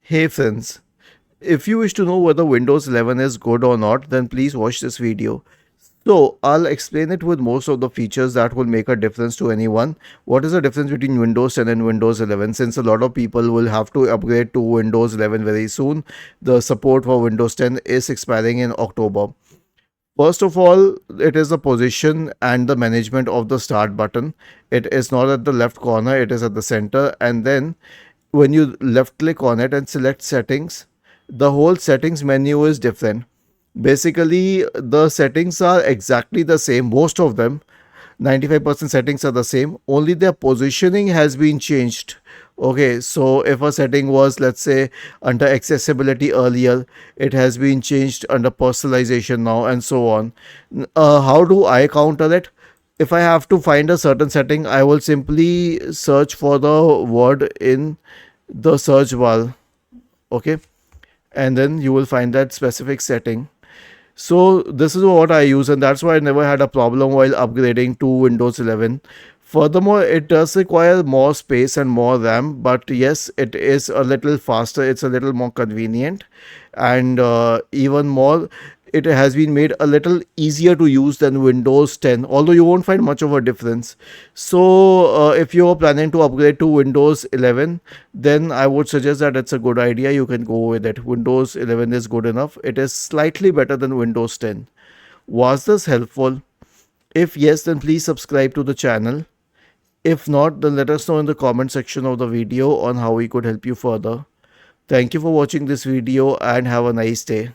Hey friends, if you wish to know whether Windows 11 is good or not, then please watch this video. So, I'll explain it with most of the features that will make a difference to anyone. What is the difference between Windows 10 and Windows 11? Since a lot of people will have to upgrade to Windows 11 very soon, the support for Windows 10 is expiring in October. First of all, it is the position and the management of the start button. It is not at the left corner, it is at the center. And then when you left click on it and select settings, the whole settings menu is different. Basically, the settings are exactly the same, most of them. 95% settings are the same, only their positioning has been changed. Okay, so if a setting was, let's say, under accessibility earlier, it has been changed under personalization now, and so on. How do I counter it? If I have to find a certain setting, I will simply search for the word in the search bar. Okay, and then you will find that specific setting. So this is what I use, and that's why I never had a problem while upgrading to Windows 11. Furthermore, it does require more space and more RAM, but yes, it is a little faster, it's a little more convenient, and even more, it has been made a little easier to use than Windows 10, although you won't find much of a difference. So, if you're planning to upgrade to Windows 11, then I would suggest that it's a good idea. You can go with it. Windows 11 is good enough. It is slightly better than Windows 10. Was this helpful? If yes, then please subscribe to the channel. If not, then let us know in the comment section of the video on how we could help you further. Thank you for watching this video and have a nice day.